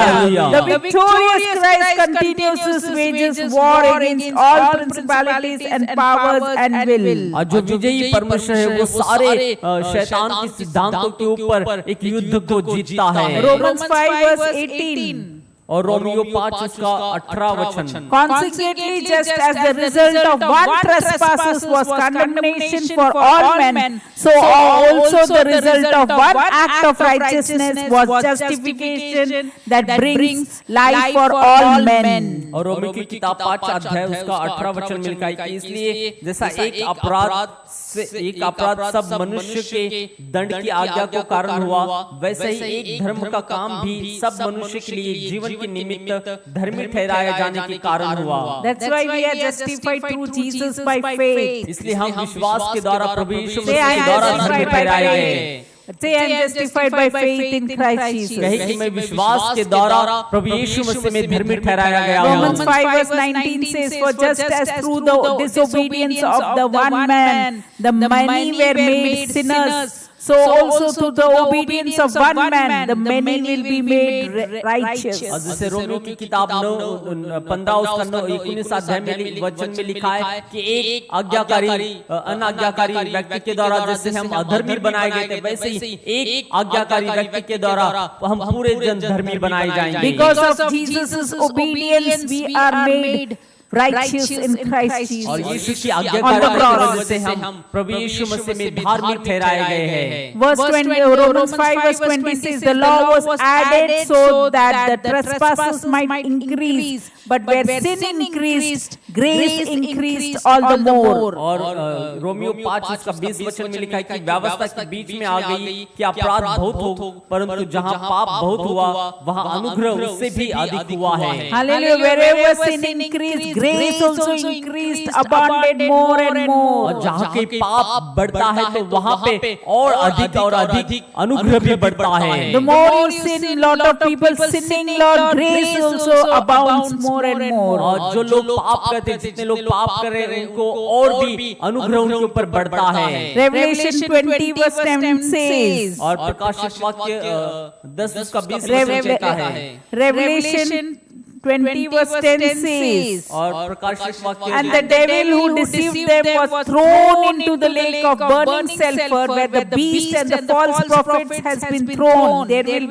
The victorious Christ continues his wages war against all principalities and powers and will. और जो विजयी परमेश्वर है वो सारे शैतान के सिद्धांतों के ऊपर एक युद्ध को जीतता है। Romans 5 verse 18. और रोमियो 5 उसका 18 वचन। Consequently, just as the result of one trespass was condemnation for all men, so also the result of one act of righteousness was justification that brings life for all men. और रोमियो की किताब 5 अध्याय उसका 18 वचन में लिखा है कि इसलिए जैसा एक अपराध सब मनुष्य के दंड की आज्ञा को कारण हुआ, वैसे ही एक धर्म का काम भी सब मनुष्य के लिए जीवन के निमित्त धर्मी ठहराया जाने के कारण हुआ। That's why we are justified through Jesus by faith. इसलिए हम विश्वास के द्वारा प्रभु यीशु मसीह के द्वारा धर्मी ठहराए गए। Say I am justified by faith in Christ Jesus. कहे कि मैं विश्वास के द्वारा प्रभु यीशु मसीह में धर्मी ठहराया गया हूँ। Romans 5 verse 19 says, for just as through the disobedience of the one man, the many were made sinners, so also through the obedience of one man, the many will be made righteous. और जैसे रोमियो की किताब 15 उसका 19 अध्याय में वचन में लिखा है कि एक आज्ञाकारी अनाज्ञाकारी व्यक्ति के द्वारा जैसे हम अधर्मी बनाए गए थे, वैसे ही एक आज्ञाकारी व्यक्ति के द्वारा हम पूरे जन धर्मी बनाए जाएंगे। Because of Jesus' obedience, we are made righteous in Christ Jesus. और यीशु की आज्ञाकारिता की वजह से हम प्रभु यीशु मसीह में धार्मिक ठहराए गए हैं। Verse 20, Romans 5 verse 20 says, the law was added so that the trespasses might increase, but where sin increased, grace increased all the more. और रोमियो 5 उसका 20 वचन में लिखा है कि व्यवस्था के बीच में आ गई कि अपराध बहुत हो, परंतु जहाँ पाप बहुत हुआ वहाँ अनुग्रह उससे भी अधिक हुआ है। Hallelujah. Wherever sin increased, grace also increased, abounded more and more. और जहाँ के पाप बढ़ता है तो वहाँ पे और अधिक अनुग्रह भी बढ़ता है। The more you sin, lot of people sinning, Lord, grace also abounds more and more. और जो लोग पाप करते हैं, जितने लोग पाप कर रहे हैं, उनको और भी अनुग्रह उनके ऊपर बढ़ता है। Revelation 20 verse 10 says, और प्रकाशित वाक्य 10 उसका 20 वचन कहता है। Revelation 20 verse 10 says, और प्रकाशित वाक्य and the devil who deceived them was thrown into the lake of burning sulfur, where the beast and the false prophets has been thrown. They will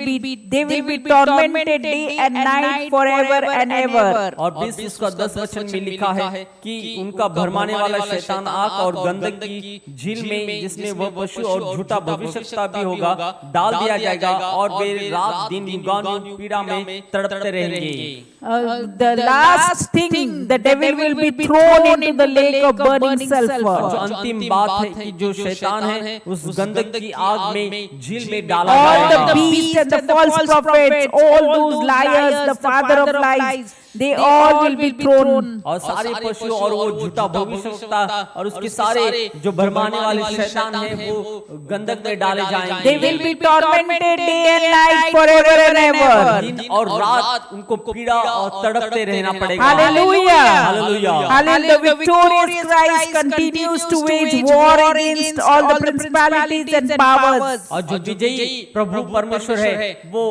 be tormented day and night forever and ever. और 20 उसका 10 वचन में लिखा है कि उनका भरमाने वाला शैतान आग और गंधक की झील में, जिसमें वह पशु और झूठा भविष्यवक्ता भी होगा, डाल दिया जाएगा और वे रात दिन युगानुयुग पीड़ा में तड़पते रहेंगे। The last thing, the devil will be thrown into the lake of burning जो sulfur. अंतिम बात है कि जो शैतान है उस गंधक की आग में झील में डाला All जाएगा। the beasts and the false prophets, all those liars, the father of lies, they all will be thrown. और सारे पशु और वो झूठा भविष्यवक्ता और उसके सारे जो भरमाने वाले शैतान हैं वो गंधक में डाले जाएंगे। They will be tormented day and night forever and ever. दिन और रात उनको पीड़ा और तड़पते रहना पड़ेगा। Hallelujah. Hallelujah. Hallelujah. The victorious Christ continues to wage war against all the principalities and powers. और जो विजयी प्रभु परमेश्वर है वो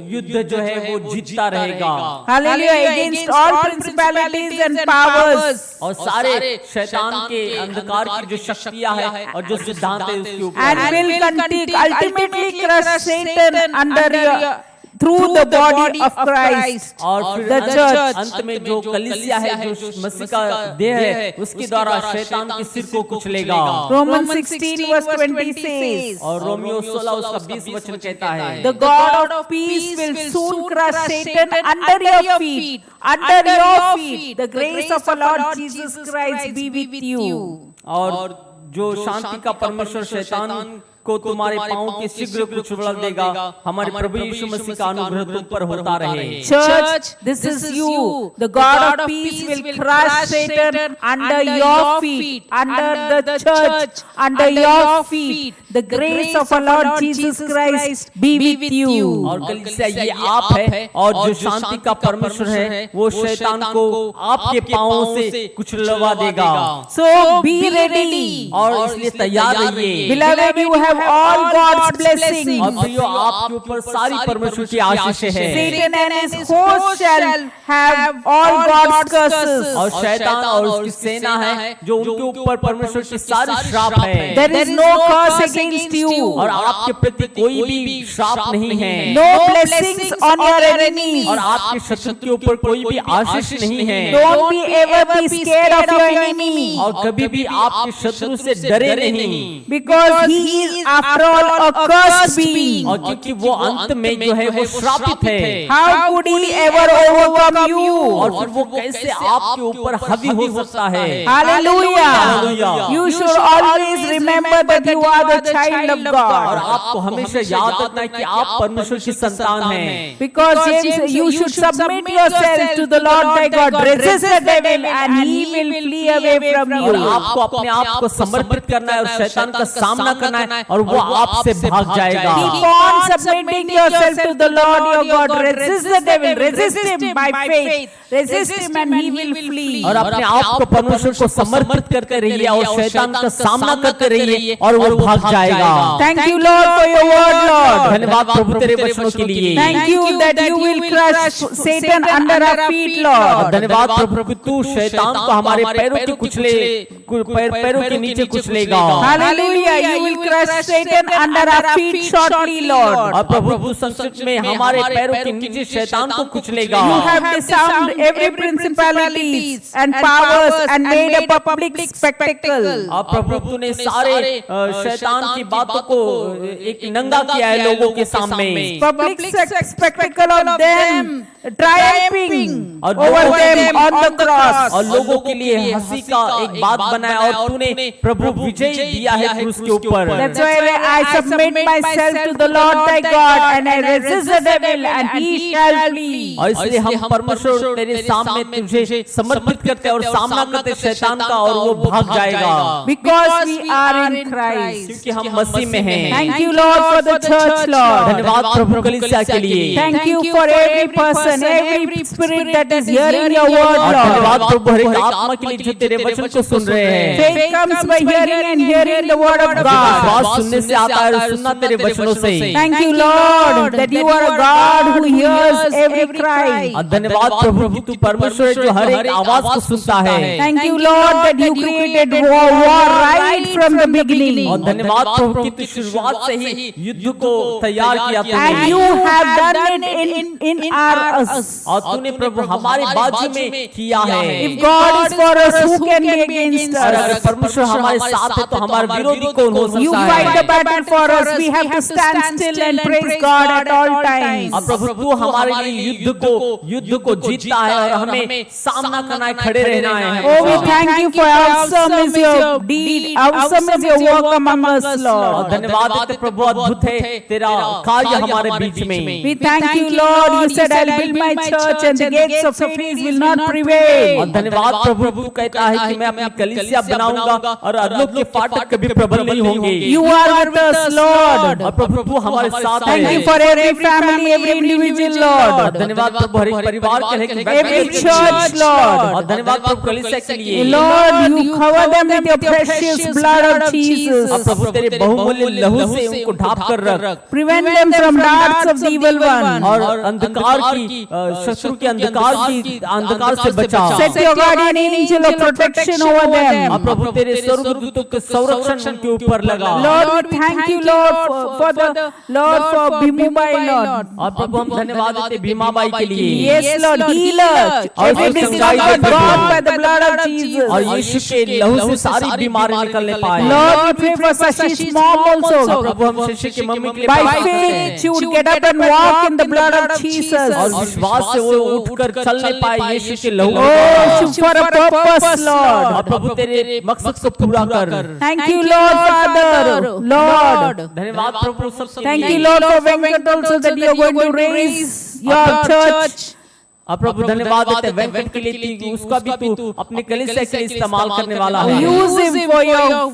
युद्ध जो है वो जीतता रहेगा। Hallelujah. Against all principalities and powers. और सारे शैतान के अंधकार की जो शक्तियां हैं और जो सिद्धांत है उसके ऊपर And will ultimately crush Satan under through the body of Christ. और फिर the church. अंत में जो कलीसिया है, जो मसीह का देह है, उसके द्वारा शैतान के सिर को कुचलेगा। Romans 16 verse 20 says, और रोमियो 16 उसका 20 वचन कहता है, the God of peace will soon crush Satan under your feet. Under your feet. The grace of our Lord Jesus Christ be with you. और जो शांति का परमेश्वर शैतान को तुम्हारे पांव के शीघ्र कुचल देगा। हमारे प्रभु यीशु मसीह का अनुग्रह तुम पर होता रहे। Church, this is you. The God of peace will crush Satan under your feet. Under the church, under your feet. The grace of our Lord Jesus Christ be with you. और कलीसिया ये आप है और जो शांति का परमेश्वर है वो शैतान को आपके पांवों से कुचलवा देगा। So be ready. और इसलिए तैयार रहिए। Beloved, you have all God's blessings. और प्रियो आपके ऊपर सारी परमेश्वर की आशीष है। Satan and his host shall have all God's curses. और शैतान और उसकी सेना है जो उनके ऊपर परमेश्वर की सारी श्राप है। There is no curse against you. और आपके प्रति कोई भी श्राप नहीं है। No blessings on your enemies. और आपके शत्रु के ऊपर कोई भी आशीष नहीं है। Don't be ever be scared of your enemy. और कभी भी आपके शत्रु से डरे नहीं। Because he is after all a cursed being. और क्योंकि वो अंत में जो है वो श्रापित है। How could he ever overcome you? और फिर वो कैसे आपके ऊपर हावी हो सकता है? Hallelujah. Hallelujah. You should always remember that you are the child of और God. आपको हमेशा याद रखना है कि आप परमेश्वर की संतान हैं। Because James says, you should submit yourself to the Lord thy God. Resist the devil and he will flee away from और you. आपको अपने आप को समर्पित करना है और शैतान का सामना करना है और वो आपसे भाग जाएगा। Keep on submitting yourself to the Lord your God. Resist the devil. Resist him by faith. Resist him and he will flee. और अपने आप को परमेश्वर को समर्पित करते रहिए और शैतान का सामना करते रहिए और वो भाग जाएगा। Thank you, Lord, for your word, Lord. धन्यवाद प्रभु तेरे वचनों के लिए। Thank you that you will crush Satan under our feet, Lord. धन्यवाद प्रभु कि तू शैतान को हमारे पैरों के पैरों के नीचे कुचलेगा। Hallelujah, you will crush Satan under our feet shortly, Lord. और प्रभु तू संकट में हमारे पैरों के नीचे शैतान को कुचलेगा। You have disarmed every principalities and powers and made a public spectacle. और प्रभु तूने सारे शैतान की बातों को एक नंगा किया है लोगों के सामने। Public spectacle of them triumphing over them on the cross. और लोगों के लिए हंसी का एक बात बनाया और तूने प्रभु विजय दिया है क्रूस के ऊपर। That's why I submit myself to the Lord thy God and I resist the devil and he shall flee. और इसलिए हम परमेश्वर तेरे सामने तुझे समर्पित करते हैं और सामना करते शैतान का और वो भाग जाएगा। Because we are in Christ. क्योंकि हम मसीह में हैं। Thank you, Lord, for the church, Lord. धन्यवाद प्रभु कलीसिया के लिए। Thank you for every person, every spirit that is hearing your word, और Lord. धन्यवाद प्रभु हर एक आत्मा के लिए जो तेरे वचन को सुन रहे हैं। Faith comes by hearing and hearing the word of God. विश्वास सुनने से आता है और सुनना तेरे वचनों से। Thank you, Lord, that you are a God who hears every cry. और धन्यवाद प्रभु कि तू परमेश्वर है जो हर एक आवाज को सुनता है। Thank you, Lord, that you created war right from the beginning. और धन्यवाद प्रभु कि तू शुरुआत से ही युद्ध को तैयार किया And तूने। you have done it in us. और तूने प्रभु हमारे बाजू में किया है। If God is for us, who can be against और अगर us? परमेश्वर हमारे साथ है तो हमारे विरोधी कौन हो You सकता fight है? the battle for us. We have to stand still and praise God at all times. और प्रभु तू हमारे लिए युद्ध को जीतता है और हमें सामना करना है, खड़े रहना है। Oh, we thank you for awesome is your deed, awesome is your work among us, और Lord. धन्यवाद है प्रभु अद्भुत है तेरा कार्य हमारे बीच में। We thank you, Lord. You said, I'll build my church and the gates of Hades will not prevail. और धन्यवाद प्रभु तू कहता है कि मैं अपनी कलीसिया बनाऊंगा और अधोलोक के फाटक कभी प्रबल नहीं होंगे। You are with us, Lord. और प्रभु तू हमारे साथ है। Thank you for every family, every individual, और Lord. धन्यवाद प्रभु हर एक परिवार के लिए, Every church, Lord. और धन्यवाद प्रभु कलीसिया के लिए। Lord, you cover them with your precious blood of और Jesus. प्रभु तेरे बहुमूल्य लहू से उनको ढाप कर रख। Prevent them from darts of the evil one. और अंधकार की शत्रु के अंधकार से बचा। Set your guardian angel of protection over them. और प्रभु तेरे स्वर्गदूतों के संरक्षण उनके ऊपर लगा। Lord, we thank you, Lord, for Bhimubai, Lord. और प्रभु हम धन्यवाद देते भीमाबाई के लिए। Yes, Lord, heal us. Every disease was gone by the blood of Jesus. और यीशु के लहू से सारी बीमारी निकलने पाए। Lord, we pray for Sashi's mom also. प्रभु हम शिष्य की मम्मी के लिए By प्रार्थना करते faith, हैं। she would get up and walk in the blood of Jesus. और विश्वास से वो उठकर चलने पाए यीशु के लहू Oh, में। for a purpose, Lord. और प्रभु तेरे मकसद को पूरा कर। Thank you, Lord, Father, Lord. धन्यवाद प्रभु सबके Thank लिए। you, Lord, for Venkat also that you are going to raise your church. और प्रभु धन्यवाद देते हैं वेंकट के लिए कि उसका भी तू अपने कलीसिया के लिए इस्तेमाल करने वाला है। Use him for your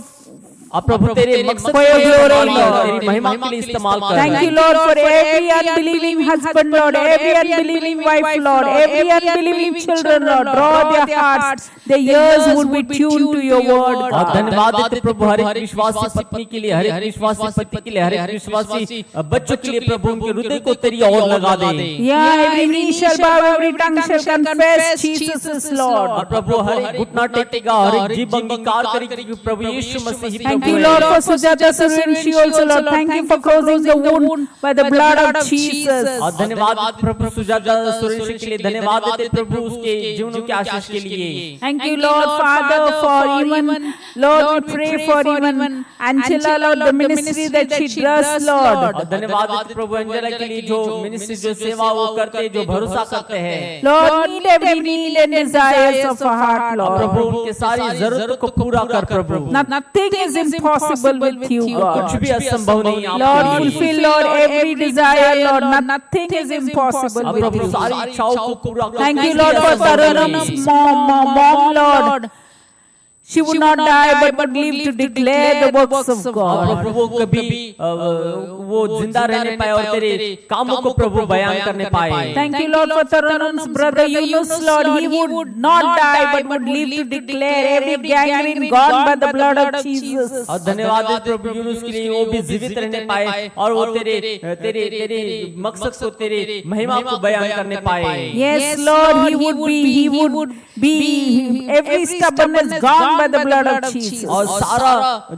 और प्रभु तेरे मकसद For your के लिए glory, इस्तेमाल कर, Lord. तेरी महिमा के लिए इस्तेमाल कर। Thank you, Lord, for every unbelieving husband, Lord, every unbelieving wife, Lord, every unbelieving children, Lord. Draw their hearts, their ears would be tuned to your word. और धन्यवाद देते प्रभु हर एक विश्वासी पत्नी के लिए, हर एक विश्वासी पति के लिए, हर एक विश्वासी बच्चों के लिए प्रभु उनके हृदय को तेरी ओर लगा दे। Yeah, every knee shall bow, every tongue shall confess Jesus is Lord. और प्रभु हर एक घुटना टेकेगा, हर एक जीभ अंगीकार करेगी कि प्रभु यीशु मसीह ही Thank प्रभु you, है। Lord, for Sujata Surenshi also, Lord. Thank you for closing the wound by the blood of Jesus. और धन्यवाद प्रभु सुजाता सुरेश के लिए, धन्यवाद देते प्रभु उसके जीवन के आशीष के लिए। Thank you, Lord, Father, for even, Lord, we pray for even Angela, Lord, the ministry that she does, Lord. और धन्यवाद देते प्रभु अंजला के लिए जो मिनिस्ट्री जो सेवा वो करते हैं, जो भरोसा करते हैं। Lord, meet every need and desires of our heart, Prabhu Lord. उनके सारी जरूरतों को पूरा कर प्रभु। Nothing is impossible with you, कुछ God. भी असंभव नहीं है Lord, आपके लिए। fulfill, Lord, every desire, Lord. Nothing is impossible और with प्रभु you. सारी इच्छाओं को पूरा कर। Thank you, Lord, for Tarunam's mom, Lord. She would not die but would live to declare the works of और God. प्रभु कभी वो जिंदा रहने पाए और तेरे कामों को प्रभु बयान करने पाए। Thank you, Lord, for Tarun's brother Yunus, Lord. He would not die but would live to declare every gangrene gone by the blood of Jesus. और धन्यवाद है प्रभु यूनुस के लिए, वो भी जीवित रहने पाए और वो तेरे तेरे तेरे मकसद को, तेरे महिमा को बयान करने पाए। Yes, Lord, he would be every stubbornness gone by the blood of Jesus. और सारा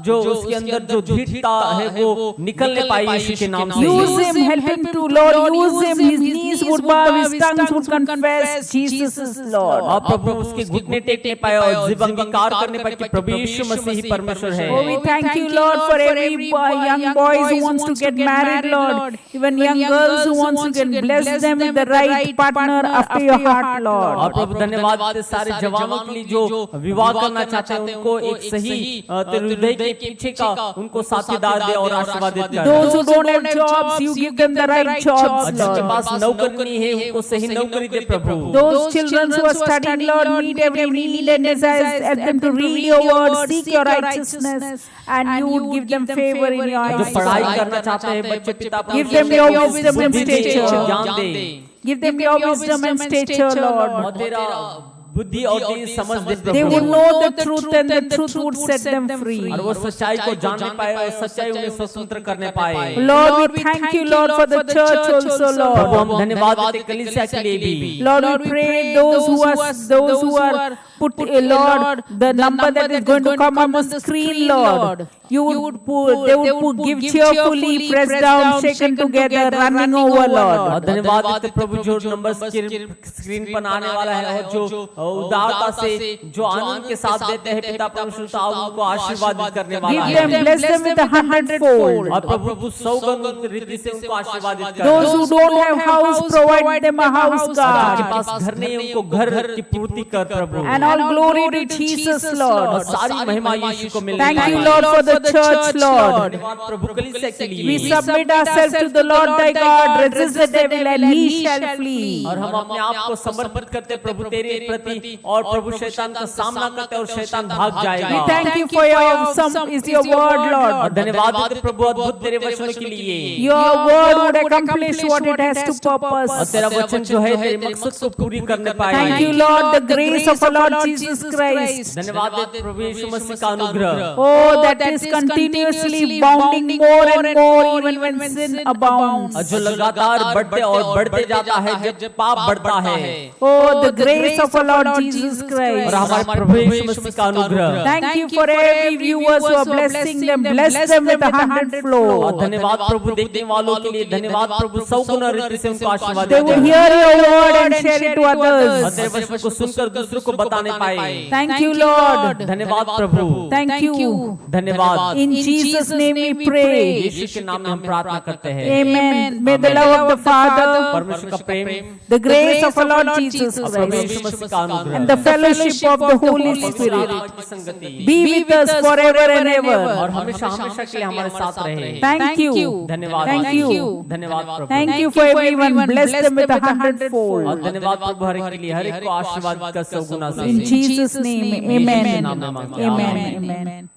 जो उसके अंदर जो ढीठता है वो निकलने पाई यीशु के नाम से। Use him, help him to, Lord. Use him. His knees would bow, his tongues would confess Jesus is Lord. और प्रभु उसके घुटने टेकने पाए और जिब अंगीकार करने पाए कि प्रभु यीशु मसीह ही परमेश्वर है। Oh, we thank you, Lord, for every young boys who wants to get married, Lord. Even young girls who wants to get, bless them with the right partner after your heart, Lord. और प्रभु धन्यवाद देते सारे जवानों के लिए जो विवाह करना चाहते हैं, उनको एक सही तेरे हृदय के पीछे का उनको साथीदार दे और आशीर्वादित कर। Those who don't have jobs, you give them the right jobs, जिनके Lord. पास नौकरी नहीं है उनको सही नौकरी दे प्रभु। Those children who are studying, Lord, meet every need and desire. Help them to read your word, seek your righteousness, and you would give them favor in your जो eyes. पढ़ाई करना चाहते हैं बच्चे, पिता Give them your wisdom and stature. ज्ञान दे Give them your wisdom and stature, Lord. और तेरा बुद्धि और तेरी समझ दे They would Prabhu. know the truth and the truth would set them free. और वो सच्चाई को जानने पाए और सच्चाई उन्हें स्वतंत्र करने पाए। Lord, we thank you, Lord, for the church also, Prabhu Lord. हम धन्यवाद देते कलीसिया के लिए भी। Lord, we pray those who are put, Lord, the number that is going to come on the screen, Lord. You would put, they would give cheerfully, pressed down, shaken together, running over, और Lord. धन्यवाद देते प्रभु जो नंबर स्क्रीन पर आने वाला है और जो उदारता से जो आनंद के साथ देते हैं पिता परमेश्वर तो उनको आशीर्वाद करने वाला Give them, है। bless them with 100-fold. और प्रभु 100 रीति से उनको आशीर्वादित कर। Those who don't have house, provide them a house, जिनके God. पास घर नहीं है उनको घर की पूर्ति कर प्रभु। And all glory to Jesus, और Lord. सारी महिमा यीशु को मिले। Thank you, Lord, for the church, Lord. धन्यवाद प्रभु कलीसिया के We लिए। submit ourselves to the Lord thy God, resist the devil and he shall flee. और हम अपने आप को समर्पित करते प्रभु तेरे प्रति और प्रभु शैतान का सामना करते और शैतान भाग We जाएगा। thank you for your, some is your word, और Lord. धन्यवाद देते प्रभु अद्भुत तेरे वचनों के लिए। Your word would accomplish what it has to और purpose. तेरा वचन जो है तेरे मकसद को पूरी करने पाए। Thank you, Lord, the grace of our Lord Jesus Christ. धन्यवाद देते प्रभु यीशु मसीह का अनुग्रह। Oh, that is continuously bounding more and more even when sin abounds. और जो लगातार बढ़ते और बढ़ते जाता है जब पाप बढ़ता है। Oh, the grace of our Lord Jesus और Christ. हमारे प्रभु यीशु मसीह का अनुग्रह। Thank you for every viewers who are blessing them. Bless them with 100-fold. और धन्यवाद प्रभु देखने वालों के लिए। धन्यवाद प्रभु 100 गुना रीति से उनको आशीर्वाद They would देते हैं। hear your word and share it to और others. तेरे वचन को सुनकर दूसरों को बताने पाए। Thank you, Lord. धन्यवाद प्रभु। Thank you. धन्यवाद। In Jesus' name we pray. यीशु के नाम में हम प्रार्थना करते हैं। Amen. May the love of the Father, परमेश्वर का प्रेम, the grace of our Lord Jesus Prabhu Christ, यीशु मसीह का अनुग्रह and the fellowship of the Holy Spirit की संगति be with us forever and और ever. हमेशा हमेशा के लिए हमारे साथ रहे। Thank you. धन्यवाद। Thank you. धन्यवाद प्रभु। Thank you for everyone. Bless them with और 100-fold. धन्यवाद प्रभु हर एक के लिए, हर एक को आशीर्वाद का 100 गुना से। In Jesus' name, amen. नाम में मांगते हैं। Amen. आमीन। Amen.